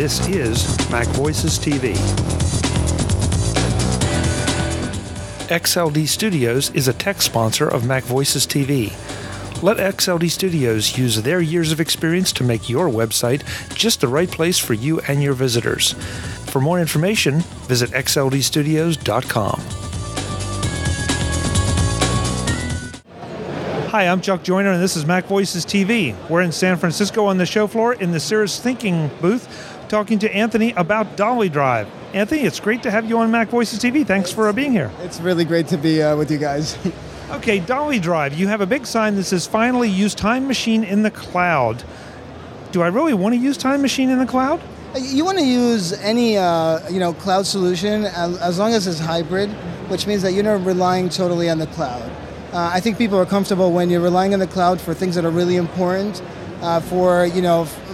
This is MacVoices TV. XLD Studios is a tech sponsor of MacVoices TV. Let XLD Studios use their years of experience to make your website just the right place for you and your visitors. For more information, visit xldstudios.com. Hi, I'm Chuck Joyner, and this is MacVoices TV. We're in San Francisco on the show floor in the Cirrus Thinking booth, talking to Anthony about Dolly Drive. Anthony, it's great to have you on MacVoices TV. Thanks for being here. It's really great to be with you guys. Okay, Dolly Drive. You have a big sign that says, "Finally use Time Machine in the cloud." Do I really want to use Time Machine in the cloud? You want to use any cloud solution as long as it's hybrid, which means that you're not relying totally on the cloud. I think people are comfortable when you're relying on the cloud for things that are really important, for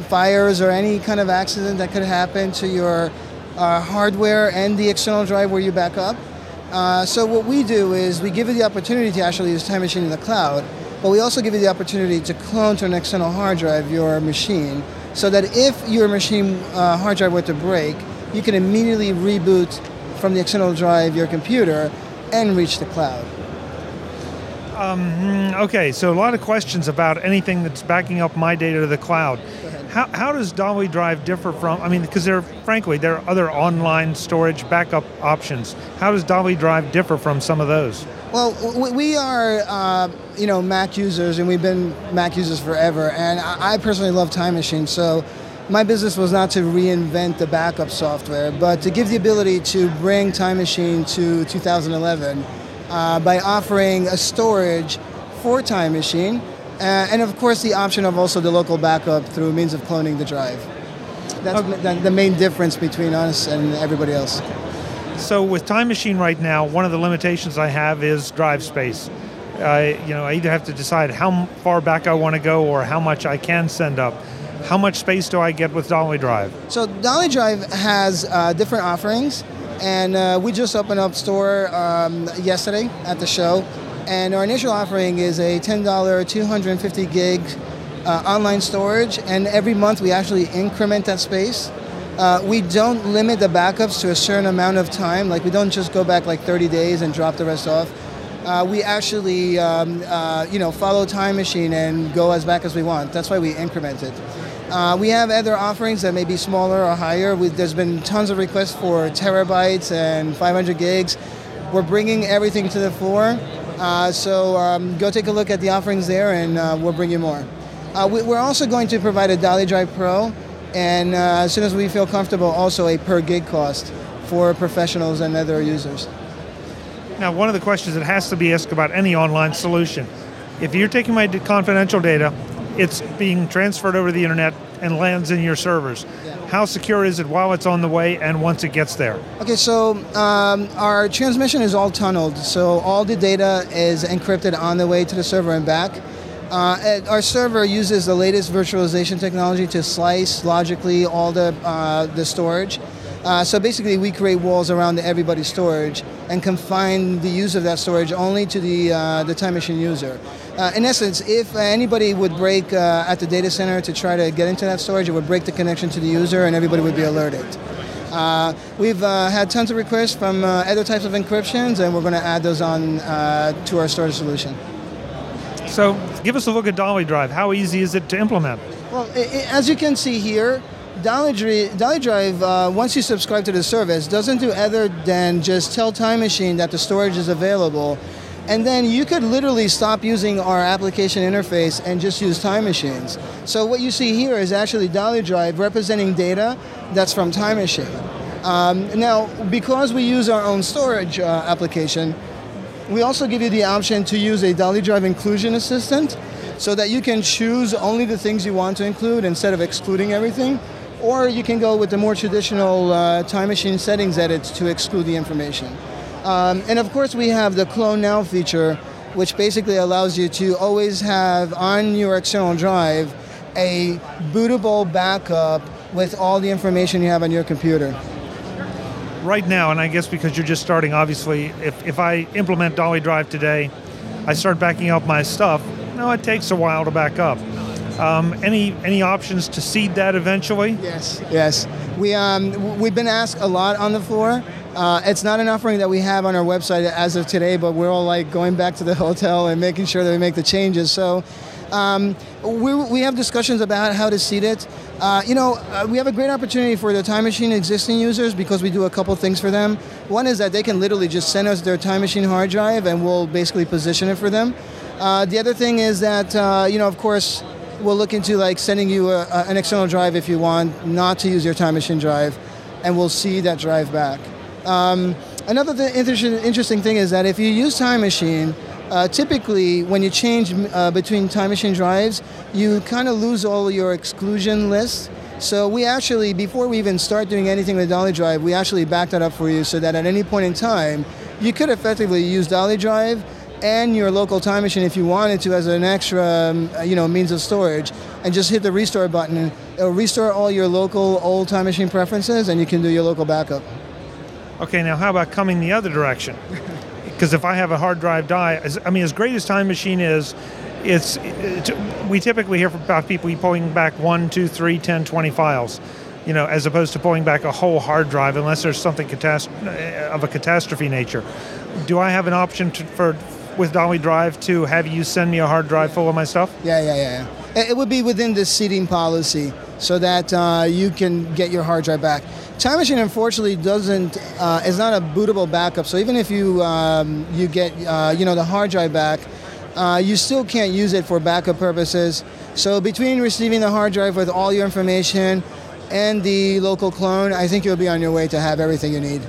fires or any kind of accident that could happen to your hardware and the external drive where you back up. So what we do is we give you the opportunity to actually use Time Machine in the cloud, but we also give you the opportunity to clone to an external hard drive your machine, so that if your machine hard drive were to break, you can immediately reboot from the external drive your computer and reach the cloud. Okay, so a lot of questions about anything that's backing up my data to the cloud. How does Dolly Drive differ from, because there are other online storage backup options. How does Dolly Drive differ from some of those? Well, we are, Mac users, and we've been Mac users forever, and I personally love Time Machine, so my business was not to reinvent the backup software, but to give the ability to bring Time Machine to 2011 by offering a storage for Time Machine, and of course the option of also the local backup through means of cloning the drive. That's the main difference between us and everybody else. So with Time Machine right now, one of the limitations I have is drive space. I either have to decide how far back I want to go or how much I can send up. How much space do I get with Dolly Drive? So Dolly Drive has different offerings, and we just opened up store yesterday at the show, and our initial offering is a $10 250 gig online storage, and every month we actually increment that space. We don't limit the backups to a certain amount of time, like we don't just go back like 30 days and drop the rest off. We actually follow Time Machine and go as back as we want. That's why we increment it. We have other offerings that may be smaller or higher. There's been tons of requests for terabytes and 500 gigs. We're bringing everything to the floor. So go take a look at the offerings there, and we'll bring you more. We're also going to provide a Dolly Drive Pro, and as soon as we feel comfortable, also a per gig cost for professionals and other users. Now, one of the questions that has to be asked about any online solution, if you're taking my confidential data, it's being transferred over the internet and lands in your servers. Yeah. How secure is it while it's on the way and once it gets there? Okay, so our transmission is all tunneled, so all the data is encrypted on the way to the server and back. Our server uses the latest virtualization technology to slice logically all the storage. So basically, we create walls around everybody's storage and confine the use of that storage only to the Time Machine user. In essence, if anybody would break at the data center to try to get into that storage, it would break the connection to the user and everybody would be alerted. We've had tons of requests from other types of encryptions, and we're going to add those on to our storage solution. So give us a look at Dolly Drive. How easy is it to implement? Well, as you can see here, Dolly Drive, once you subscribe to the service, doesn't do other than just tell Time Machine that the storage is available, and then you could literally stop using our application interface and just use Time Machines. So what you see here is actually Dolly Drive representing data that's from Time Machine. Now, because we use our own storage application, we also give you the option to use a Dolly Drive inclusion assistant, so that you can choose only the things you want to include instead of excluding everything. Or you can go with the more traditional Time Machine settings edit to exclude the information. And of course, we have the Clone Now feature, which basically allows you to always have on your external drive a bootable backup with all the information you have on your computer. Right now, and I guess because you're just starting, obviously, if I implement Dolly Drive today, I start backing up my stuff. No, it takes a while to back up. Any options to seed that eventually? Yes. We've been asked a lot on the floor. It's not an offering that we have on our website as of today, but we're all like going back to the hotel and making sure that we make the changes. So we have discussions about how to seed it. We have a great opportunity for the Time Machine existing users because we do a couple things for them. One is that they can literally just send us their Time Machine hard drive and we'll basically position it for them. The other thing is that, of course, we'll look into like sending you an external drive if you want not to use your Time Machine drive, and we'll see that drive back. Another interesting thing is that if you use Time Machine, typically when you change between Time Machine drives, you kind of lose all your exclusion lists. So we actually, before we even start doing anything with Dolly Drive, we actually back that up for you so that at any point in time, you could effectively use Dolly Drive and your local Time Machine if you wanted to as an extra means of storage, and just hit the restore button. It'll restore all your local old Time Machine preferences and you can do your local backup. Okay, now how about coming the other direction? Because if I have a hard drive die, as great as Time Machine is, we typically hear about people pulling back 1, 2, 3, 10, 20 files, as opposed to pulling back a whole hard drive unless there's something of a catastrophe nature. Do I have an option with Dolly Drive to have you send me a hard drive full of my stuff? Yeah. It would be within the seeding policy so that you can get your hard drive back. Time Machine, unfortunately, is not a bootable backup. So even if you get the hard drive back, you still can't use it for backup purposes. So between receiving the hard drive with all your information and the local clone, I think you'll be on your way to have everything you need.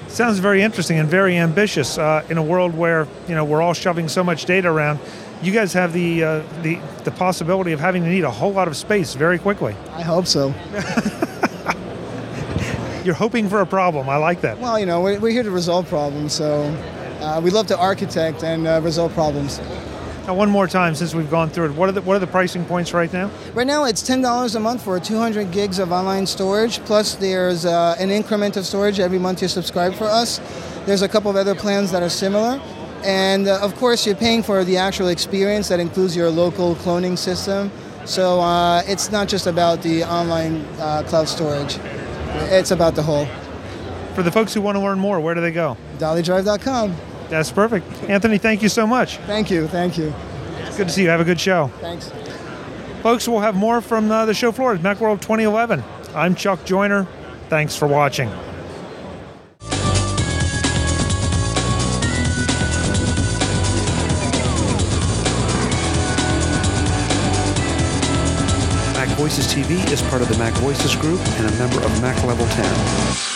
Sounds very interesting and very ambitious. In a world where we're all shoving so much data around, you guys have the possibility of having to need a whole lot of space very quickly. I hope so. You're hoping for a problem. I like that. Well, we're here to resolve problems, so we love to architect and resolve problems. Now, one more time, since we've gone through it, what are the pricing points right now? Right now, it's $10 a month for 200 gigs of online storage, plus there's an increment of storage every month you subscribe for us. There's a couple of other plans that are similar. And, of course, you're paying for the actual experience that includes your local cloning system. So it's not just about the online cloud storage. It's about the whole. For the folks who want to learn more, where do they go? DollyDrive.com. That's perfect. Anthony, thank you so much. Thank you. It's good to see you. Have a good show. Thanks. Folks, we'll have more from the show floor at Macworld 2011. I'm Chuck Joyner. Thanks for watching. MacVoices TV is part of the MacVoices group and a member of Mac Level 10.